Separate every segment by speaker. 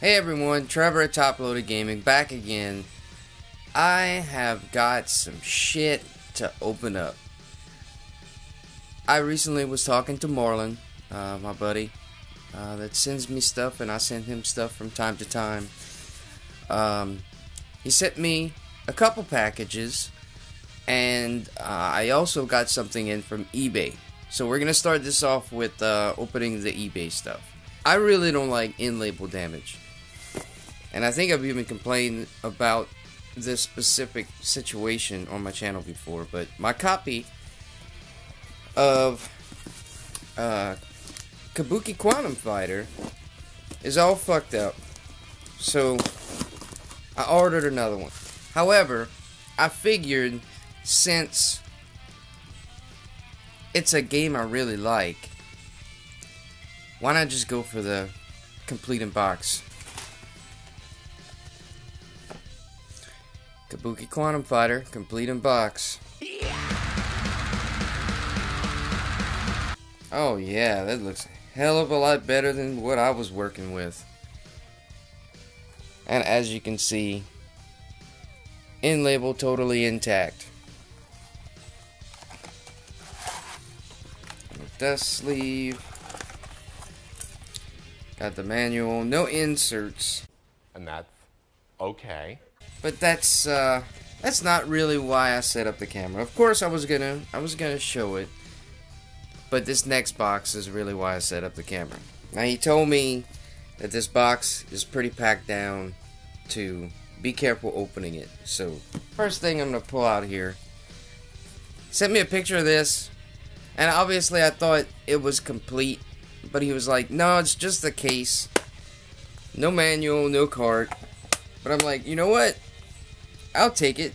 Speaker 1: Hey everyone, Trevor at Toploaded Gaming back again. I have got some shit to open up. I recently was talking to Marlon, my buddy, that sends me stuff and I send him stuff from time to time. He sent me a couple packages and I also got something in from eBay. So we're going to start this off with opening the eBay stuff. I really don't like in-label damage. And I think I've even complained about this specific situation on my channel before, but my copy of Kabuki Quantum Fighter is all fucked up. So I ordered another one. However, I figured since it's a game I really like, why not just go for the complete in box? Kabuki Quantum Fighter, complete in box. Oh yeah, that looks a hell of a lot better than what I was working with. And as you can see, in label totally intact. Dust sleeve. Got the manual, no inserts.
Speaker 2: And that's okay.
Speaker 1: But that's not really why I set up the camera. Of course I was gonna show it. But this next box is really why I set up the camera. Now he told me that this box is pretty packed down to be careful opening it. So first thing I'm gonna pull out here. Sent me a picture of this, and obviously I thought it was complete, but he was like, no, it's just the case. No manual, no cart. But I'm like, you know what? I'll take it,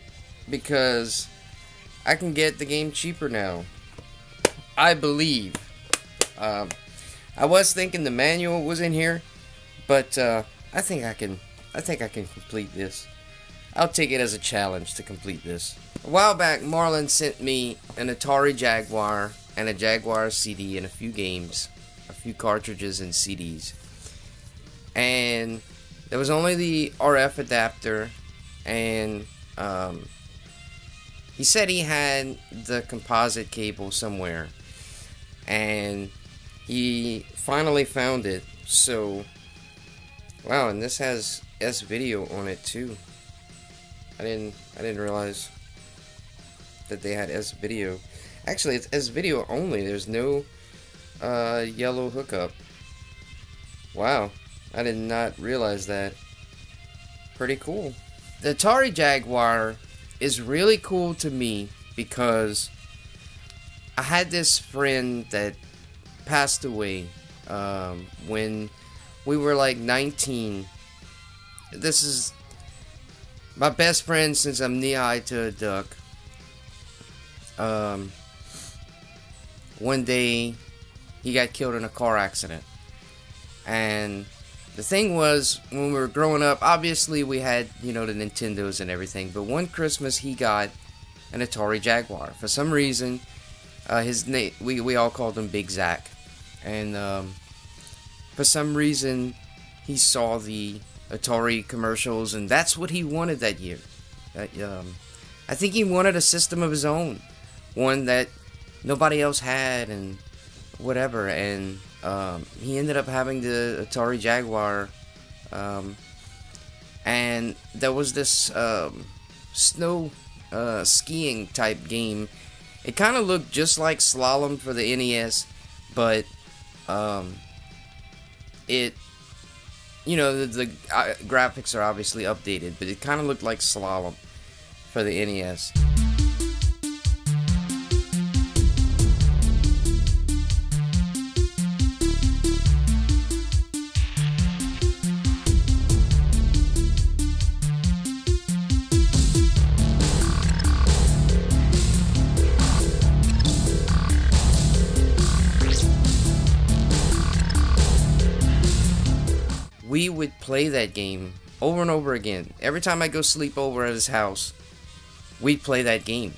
Speaker 1: because I can get the game cheaper now. I believe. I was thinking the manual was in here, but I think I can complete this. I'll take it as a challenge to complete this. A while back, Marlon sent me an Atari Jaguar and a Jaguar CD and a few games, a few cartridges and CDs, and there was only the RF adapter, and he said he had the composite cable somewhere, and he finally found it. So wow, and this has S-Video on it too. I didn't realize that they had S-Video. Actually, it's S-Video only. There's no yellow hookup. Wow, I did not realize that. Pretty cool. The Atari Jaguar is really cool to me because I had this friend that passed away when we were like 19. This is my best friend since I'm knee-high to a duck. One day he got killed in a car accident. And the thing was, when we were growing up, obviously we had, you know, the Nintendos and everything, but one Christmas he got an Atari Jaguar. For some reason, his name, we all called him Big Zach. And for some reason, he saw the Atari commercials, and that's what he wanted that year. I think he wanted a system of his own, one that nobody else had, and whatever. And he ended up having the Atari Jaguar, and there was this snow skiing type game. It kind of looked just like Slalom for the NES, but it, you know, the graphics are obviously updated, but it kind of looked like Slalom for the NES. We would play that game over and over again. Every time I go sleep over at his house, we'd play that game.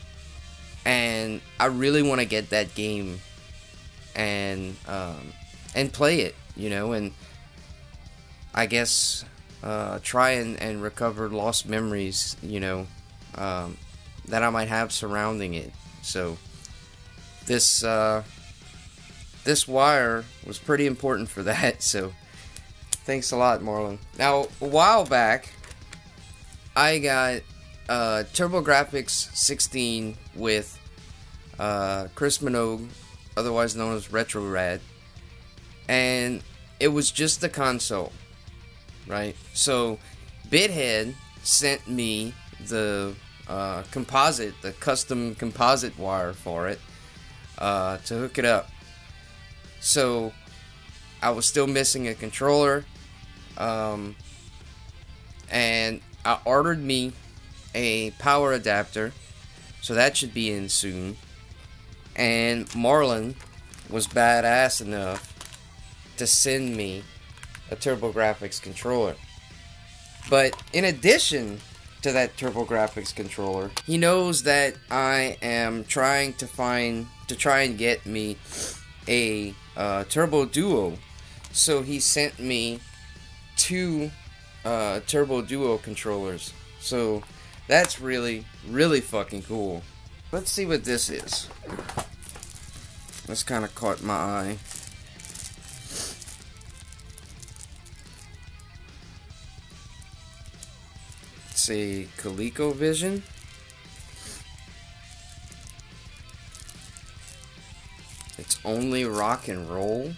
Speaker 1: And I really want to get that game and play it, you know, and I guess try and recover lost memories, you know, that I might have surrounding it. So this this wire was pretty important for that. So thanks a lot, Marlon. Now, a while back, I got TurboGrafx 16 with Chris Minogue, otherwise known as RetroRad, and it was just the console, right? So Bithead sent me the the custom composite wire for it to hook it up. So I was still missing a controller, and I ordered me a power adapter, so that should be in soon. And Marlon was badass enough to send me a TurboGrafx controller. But in addition to that TurboGrafx controller, he knows that I am trying to try and get me a Turbo Duo. So he sent me 2 Turbo Duo controllers. So that's really, really fucking cool. Let's see what this is. This kind of caught my eye. It's a ColecoVision. It's only rock and roll.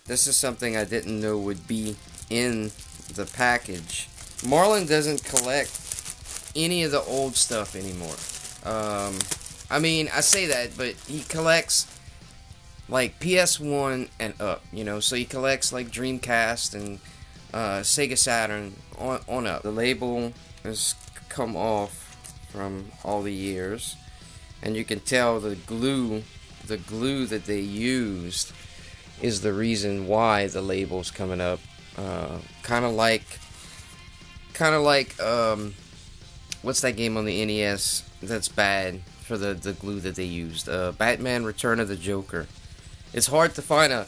Speaker 1: This is something I didn't know would be in the package. Marlon doesn't collect any of the old stuff anymore. I mean, I say that, but he collects like PS1 and up, you know, so he collects like Dreamcast and Sega Saturn on up. The label has come off from all the years, and you can tell the glue that they used is the reason why the label's coming up. Kind of like what's that game on the NES that's bad for the glue that they used? Batman Return of the Joker. It's hard to find a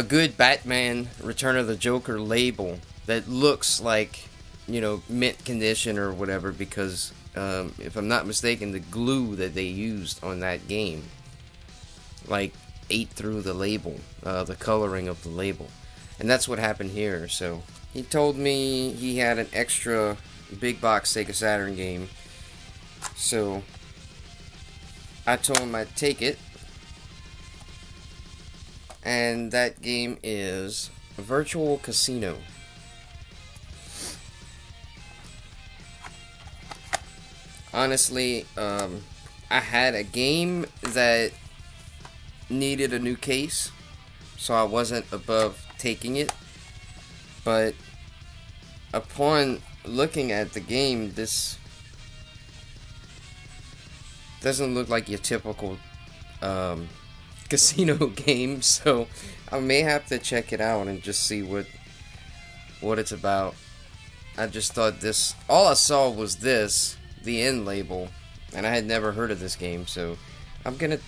Speaker 1: good Batman Return of the Joker label that looks like, you know, mint condition or whatever, because if I'm not mistaken, the glue that they used on that game like ate through the label, the coloring of the label, and that's what happened here. So he told me he had an extra big box Sega Saturn game, so I told him I'd take it, and that game is Virtual Casino. Honestly, I had a game that needed a new case, so I wasn't above taking it, but upon looking at the game, this doesn't look like your typical casino game, so I may have to check it out and just see what it's about. I just thought this, all I saw was this, the end label, and I had never heard of this game, so I'm gonna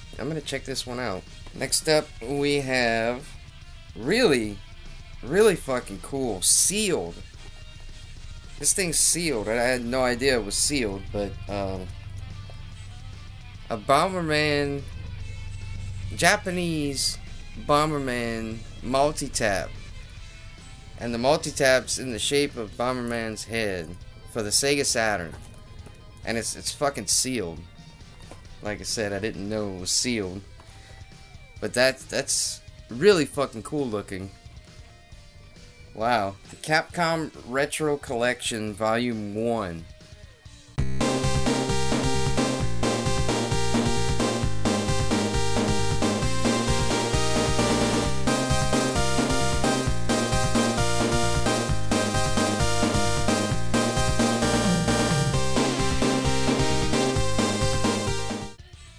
Speaker 1: check this one out. Next up, we have really fucking cool, sealed. This thing's sealed. I had no idea it was sealed, but a Bomberman, Japanese Bomberman multi-tap, and the multi-tap's in the shape of Bomberman's head for the Sega Saturn, and it's fucking sealed. Like I said, I didn't know it was sealed, but that's really fucking cool looking. Wow. The Capcom Retro Collection Volume 1.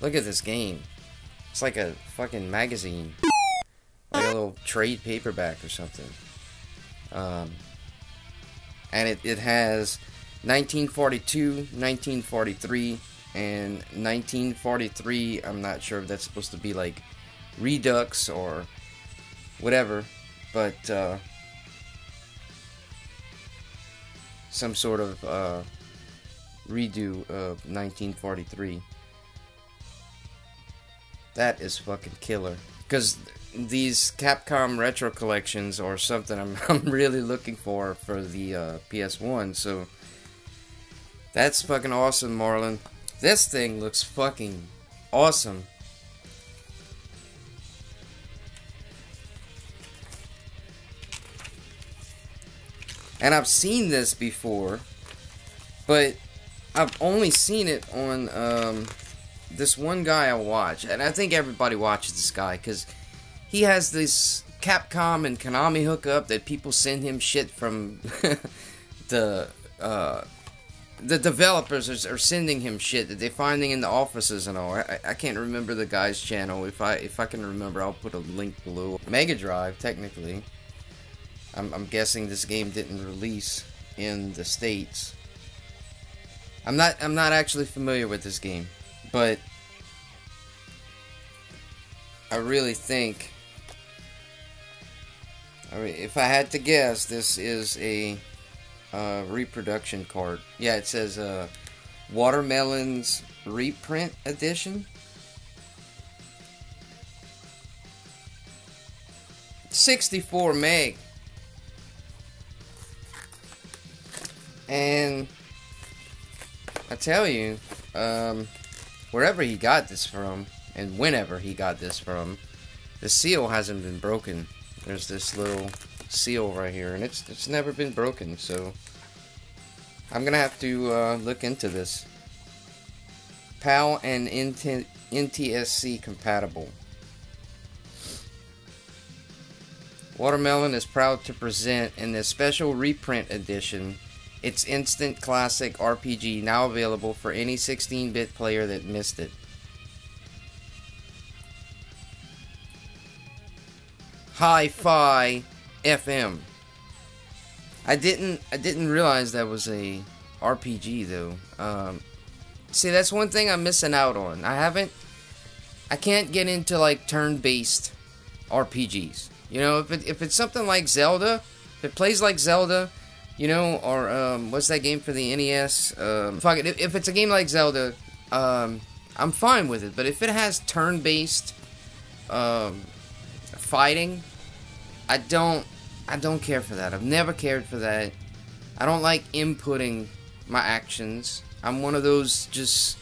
Speaker 1: Look at this game. It's like a fucking magazine. Like a little trade paperback or something. And it has 1942, 1943, and 1943. I'm not sure if that's supposed to be like Redux or whatever, but some sort of redo of 1943. That is fucking killer. Because these Capcom retro collections are something I'm really looking for the PS1. So that's fucking awesome, Marlon. This thing looks fucking awesome. And I've seen this before, but I've only seen it on this one guy I watch, and I think everybody watches this guy because he has this Capcom and Konami hookup that people send him shit from the developers are sending him shit that they're finding in the offices and all. I can't remember the guy's channel. If I can remember, I'll put a link below. Mega Drive, technically. I'm guessing this game didn't release in the States. I'm not actually familiar with this game, but I really think, if I had to guess, this is a reproduction card. Yeah, it says Watermelons reprint edition. 64 meg. And I tell you, wherever he got this from, and whenever he got this from, the seal hasn't been broken. There's this little seal right here, and it's never been broken, so I'm gonna have to look into this. PAL and NTSC compatible. Watermelon is proud to present in this special reprint edition its instant classic RPG, now available for any 16-bit player that missed it. Hi-Fi FM. I didn't realize that was a RPG though. See, that's one thing I'm missing out on. I can't get into like turn-based RPGs. You know, if it's something like Zelda, if it plays like Zelda, you know, or what's that game for the NES? Fuck it. If it's a game like Zelda, I'm fine with it. But if it has turn-based fighting, I don't care for that. I've never cared for that. I don't like inputting my actions. I'm one of those just,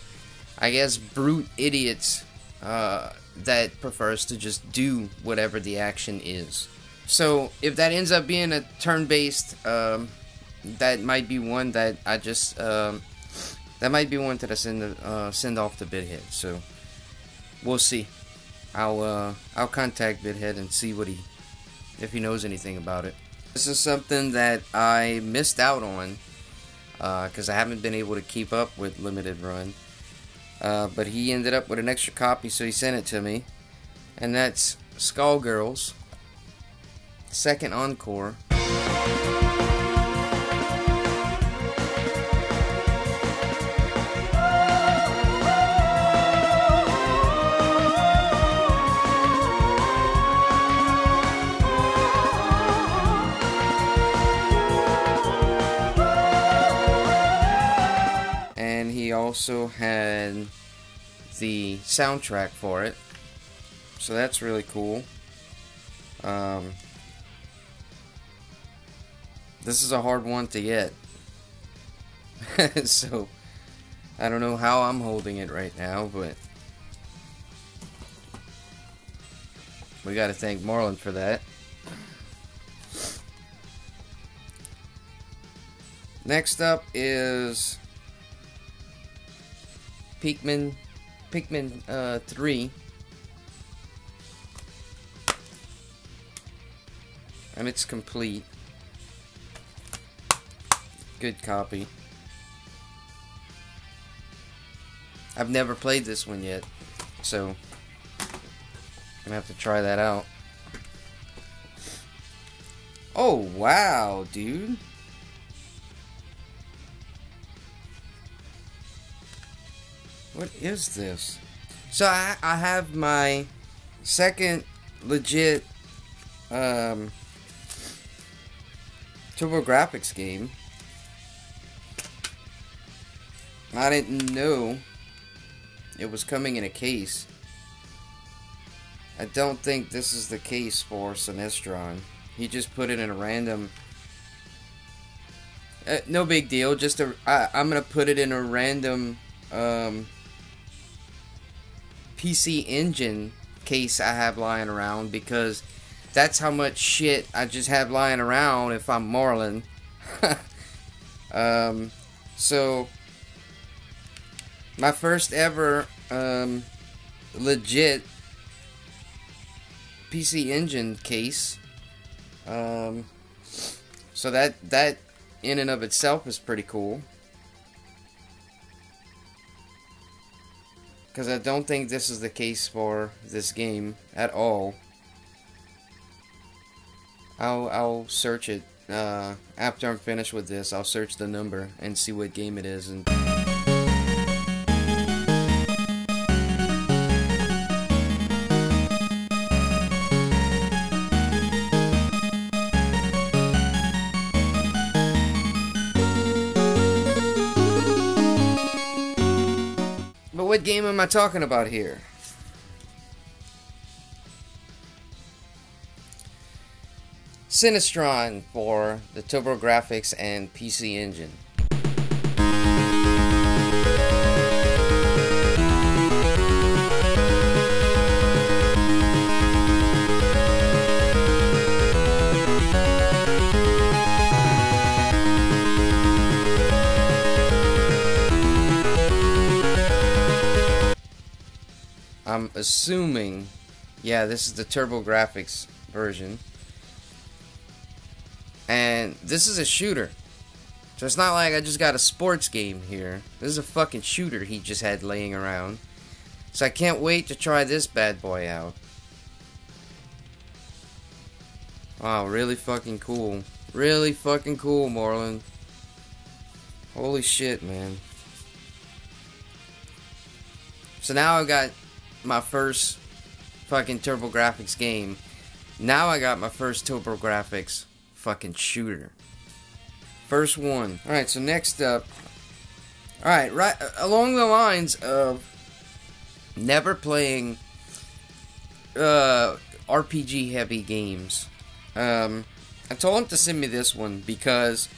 Speaker 1: I guess, brute idiots that prefers to just do whatever the action is. So if that ends up being a turn-based, that might be one that I just that might be one that I send off to Bithead. So we'll see. I'll contact Bithead and see if he knows anything about it. This is something that I missed out on because I haven't been able to keep up with Limited Run. But he ended up with an extra copy, so he sent it to me. And that's Skullgirls Second Encore. And he also had the soundtrack for it, so that's really cool. This is a hard one to get. So I don't know how I'm holding it right now, but we gotta thank Marlon for that. Next up is Pikmin 3, and it's complete. Good copy. I've never played this one yet, so I'm gonna have to try that out. Oh wow, dude. What is this? So I have my second legit TurboGrafx game. I didn't know it was coming in a case. I don't think this is the case for Sinestron. He just put it in a random. No big deal. Just I'm gonna put it in a random PC Engine case I have lying around, because that's how much shit I just have lying around if I'm Marlon. So my first ever legit PC Engine case. So that in and of itself is pretty cool. Because I don't think this is the case for this game at all. I'll search it after I'm finished with this. I'll search the number and see what game it is. And but what game am I talking about here? Sinestron for the TurboGrafx and PC Engine. I'm assuming, yeah, this is the TurboGrafx version. And this is a shooter. So it's not like I just got a sports game here. This is a fucking shooter he just had laying around. So I can't wait to try this bad boy out. Wow, really fucking cool. Really fucking cool, Marlon. Holy shit, man. So now I've got my first fucking TurboGrafx game. Now I got my first TurboGrafx fucking shooter. First one. Alright, so next up. Alright, right along the lines of never playing RPG heavy games. I told him to send me this one because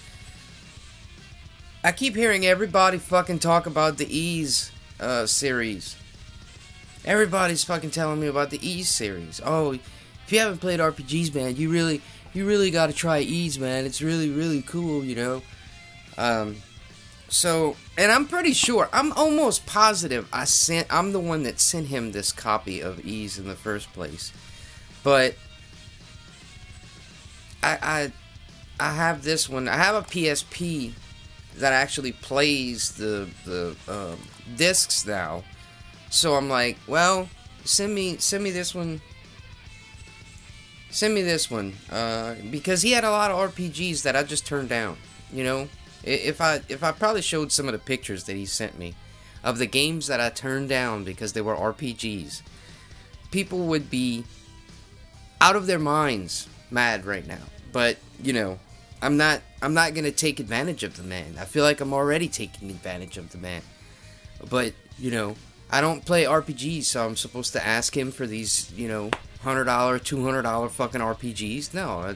Speaker 1: I keep hearing everybody fucking talk about the Ease series. Everybody's fucking telling me about the Ease series. Oh, if you haven't played RPGs, man, you really gotta try Ease, man. It's really cool, you know. So, and I'm pretty sure, I'm almost positive I'm the one that sent him this copy of Ease in the first place. But I have this one. I have a PSP that actually plays the discs now. So I'm like, well, send me this one. Send me this one, because he had a lot of RPGs that I just turned down. You know, if I probably showed some of the pictures that he sent me of the games that I turned down because they were RPGs, people would be out of their minds mad right now. But you know, I'm not gonna take advantage of the man. I feel like I'm already taking advantage of the man. But you know, I don't play RPGs, so I'm supposed to ask him for these, you know, $100, $200 fucking RPGs? No,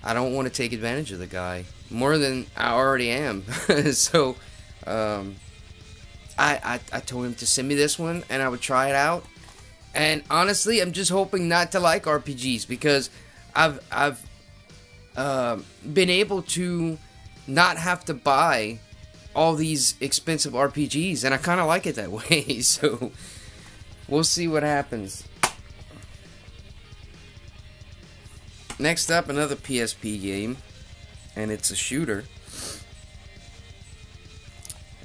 Speaker 1: I don't want to take advantage of the guy more than I already am. So, I told him to send me this one, and I would try it out. And honestly, I'm just hoping not to like RPGs, because I've been able to not have to buy all these expensive RPGs, and I kind of like it that way. So we'll see what happens. Next up, another PSP game, and it's a shooter,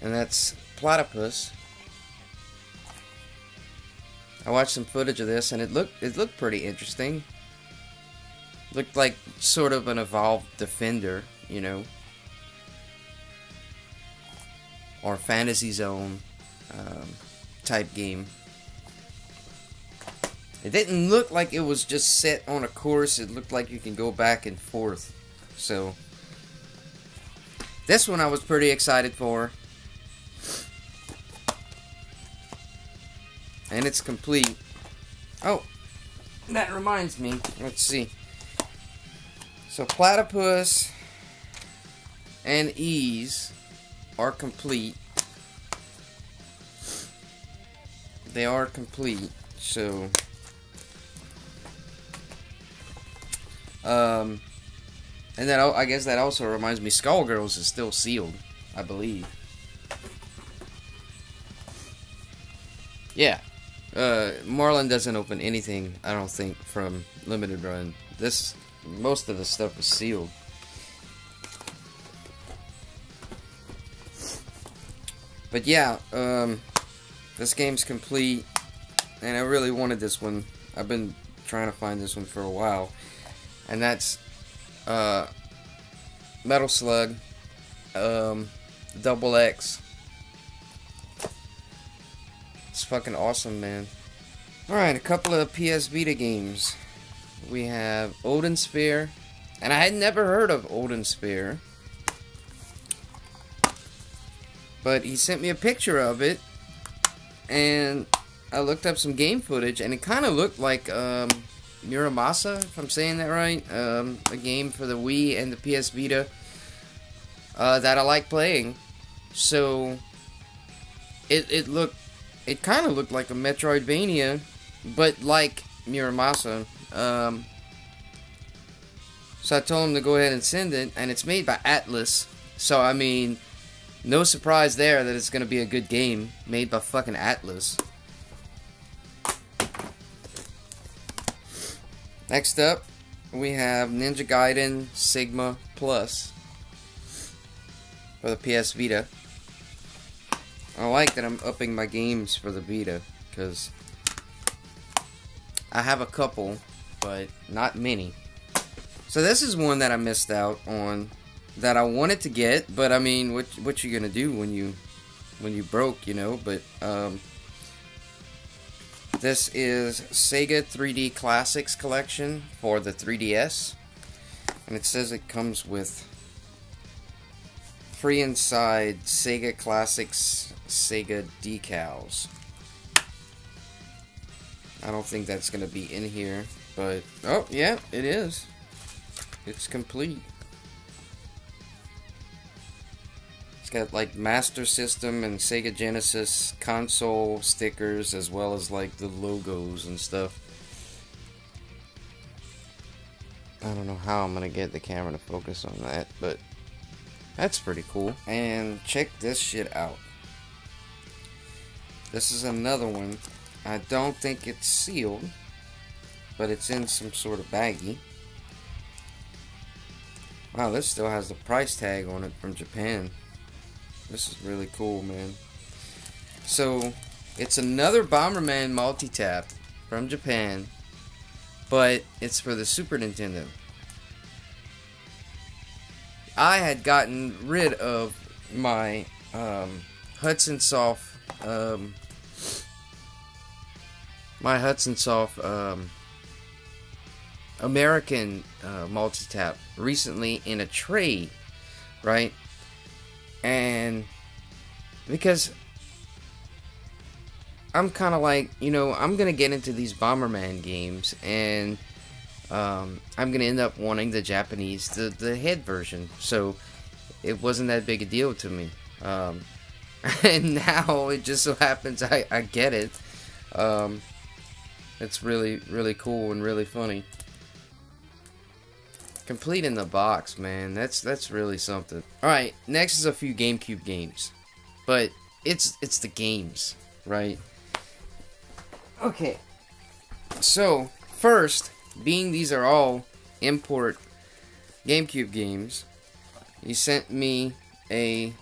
Speaker 1: and that's Platypus. I watched some footage of this, and it looked pretty interesting. Looked like sort of an evolved Defender, you know, or Fantasy Zone type game. It didn't look like it was just set on a course. It looked like you can go back and forth. So this one I was pretty excited for. And it's complete. Oh, that reminds me. Let's see. So Platypus and Ease are complete. They are complete. So and then I guess that also reminds me, Skullgirls is still sealed, I believe. Yeah. Marlon doesn't open anything, I don't think, from Limited Run. Most of the stuff is sealed. But yeah, this game's complete, and I really wanted this one. I've been trying to find this one for a while, and that's Metal Slug, Double X. It's fucking awesome, man. Alright, a couple of PS Vita games. We have Odin Sphere, and I had never heard of Odin Sphere, but he sent me a picture of it, and I looked up some game footage, and it kind of looked like Muramasa, if I'm saying that right, a game for the Wii and the PS Vita that I like playing. So it kind of looked like a Metroidvania, but like Muramasa. So I told him to go ahead and send it, and it's made by Atlas. So I mean, no surprise there that it's gonna be a good game made by fucking Atlas. Next up, we have Ninja Gaiden Sigma Plus for the PS Vita. I like that I'm upping my games for the Vita, because I have a couple, but not many. So this is one that I missed out on that I wanted to get, but I mean, what you gonna do when you broke, you know? But this is Sega 3D Classics Collection for the 3DS, and it says it comes with free inside Sega Classics Sega decals. I don't think that's gonna be in here, but oh yeah, it is. It's complete. It's got like Master System and Sega Genesis console stickers, as well as like the logos and stuff. I don't know how I'm gonna get the camera to focus on that, but that's pretty cool. And check this shit out. This is another one. I don't think it's sealed, but it's in some sort of baggie. Wow, this still has the price tag on it from Japan. This is really cool, man. So, it's another Bomberman multi-tap from Japan, but it's for the Super Nintendo. I had gotten rid of my Hudson Soft American multi-tap recently in a trade, right? And because I'm kind of like, you know, I'm gonna get into these Bomberman games, and I'm gonna end up wanting the Japanese, the head version. So it wasn't that big a deal to me. And now it just so happens I get it. It's really, really cool and really funny. Complete in the box, man. That's really something. Alright, next is a few GameCube games. But it's the games, right? Okay. So, first, being these are all import GameCube games, he sent me a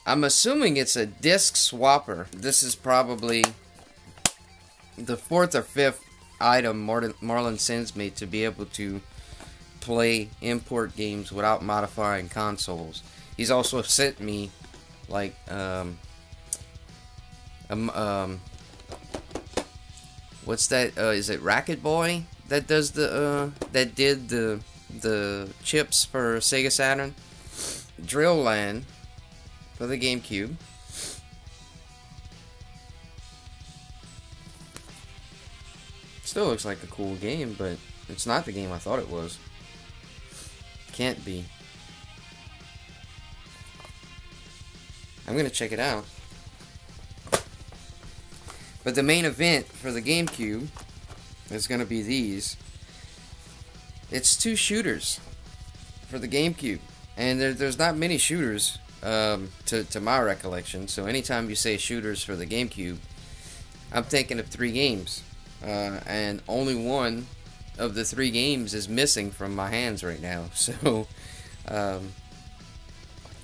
Speaker 1: I'm assuming it's a disc swapper. This is probably the 4th or 5th item Marlon sends me to be able to play import games without modifying consoles. He's also sent me like what's that? Is it Racket Boy that does the that did the chips for Sega Saturn? Drill Land for the GameCube. Still looks like a cool game, but it's not the game I thought it was. Can't be. I'm gonna check it out. But the main event for the GameCube is gonna be these. It's 2 shooters for the GameCube, and there's not many shooters to my recollection. So anytime you say shooters for the GameCube, I'm thinking of 3 games, and only one of the 3 games is missing from my hands right now. So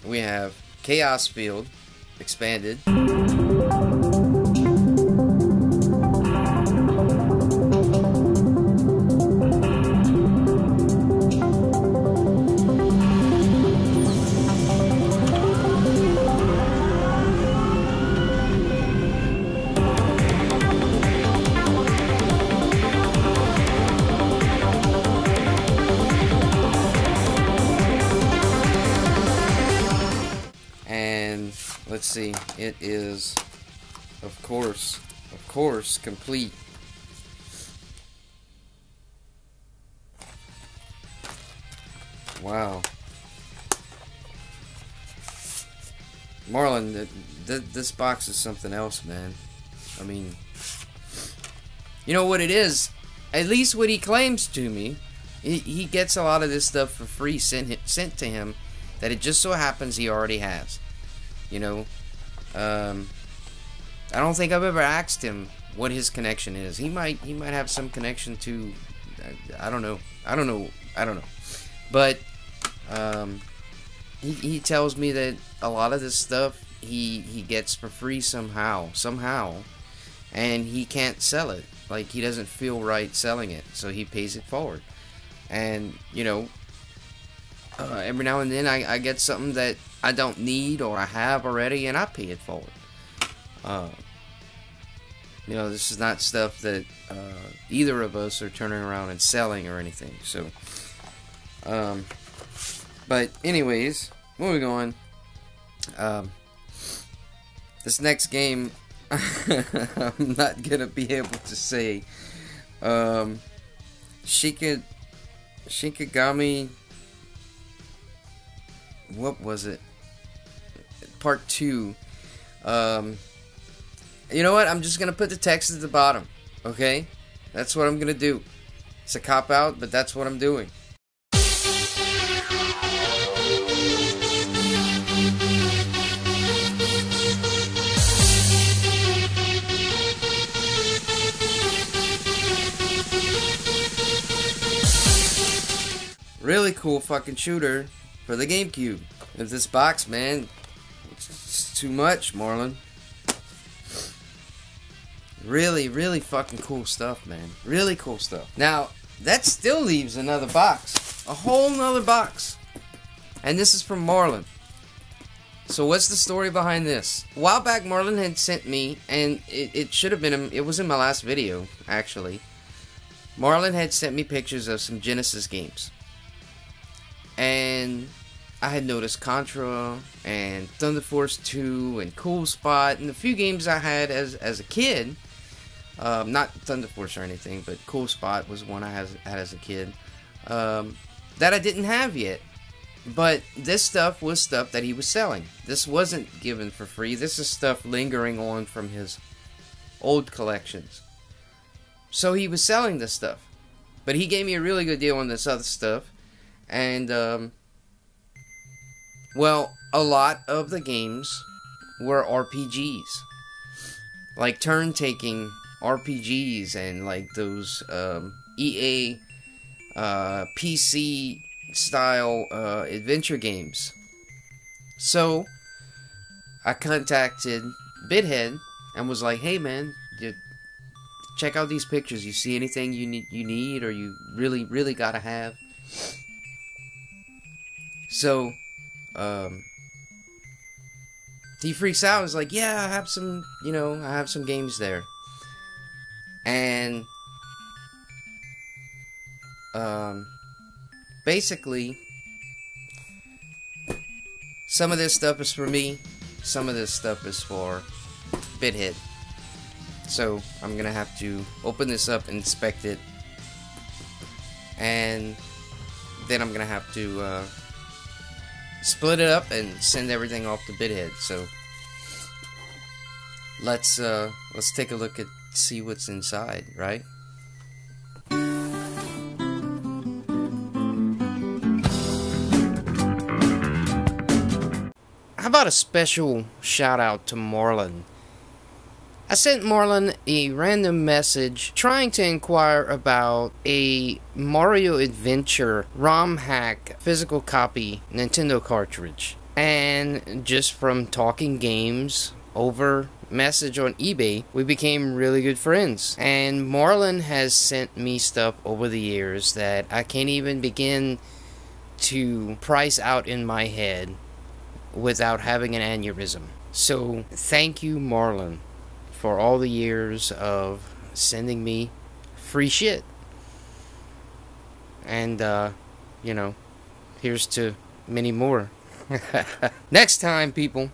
Speaker 1: we have Chaos Field Expanded, and let's see, it is of course complete. Wow. Marlon, this box is something else, man. I mean, you know what it is? At least what he claims to me, he gets a lot of this stuff for free sent to him that it just so happens he already has. You know, I don't think I've ever asked him what his connection is. He might have some connection to, I don't know. But he tells me that a lot of this stuff he gets for free somehow, and he can't sell it. Like, he doesn't feel right selling it, so he pays it forward. And you know, every now and then I get something that I don't need or I have already, and I pay it forward. You know, this is not stuff that either of us are turning around and selling or anything. So, but anyways, moving on. This next game, I'm not gonna be able to say. Shinkagami. What was it? Part 2. You know what? I'm just gonna put the text at the bottom. Okay? That's what I'm gonna do. It's a cop-out, but that's what I'm doing. Really cool fucking shooter for the GameCube. With this box, man, it's too much, Marlon. Really fucking cool stuff, man. Really cool stuff. Now, that still leaves another box. A whole nother box. And this is from Marlon. So what's the story behind this? A while back, Marlon had sent me, and it should have been, it was in my last video, actually. Marlon had sent me pictures of some Genesis games. And I had noticed Contra and Thunder Force 2 and Cool Spot and a few games I had as a kid. Not Thunder Force or anything, but Cool Spot was one I had as a kid. That I didn't have yet. But this stuff was stuff that he was selling. This wasn't given for free. This is stuff lingering on from his old collections. So he was selling this stuff. But he gave me a really good deal on this other stuff. And, well, a lot of the games were RPGs. Like turn-taking RPGs and like those EA PC style adventure games. So I contacted Bithead and was like, hey man, check out these pictures. You see anything you need or you really gotta have? So, he freaks out. He's like, yeah, I have some, I have some games there. And, basically, some of this stuff is for me, some of this stuff is for Bithead. So, I'm gonna have to open this up, inspect it, and then I'm gonna have to, split it up and send everything off to Bithead. So, let's take a look at, see what's inside, right? How about a special shout out to Marlon? I sent Marlon a random message trying to inquire about a Mario Adventure ROM hack physical copy Nintendo cartridge. And just from talking games over message on eBay, we became really good friends. And Marlon has sent me stuff over the years that I can't even begin to price out in my head without having an aneurysm. So thank you, Marlon, for all the years of sending me free shit. And here's to many more. Next time, people.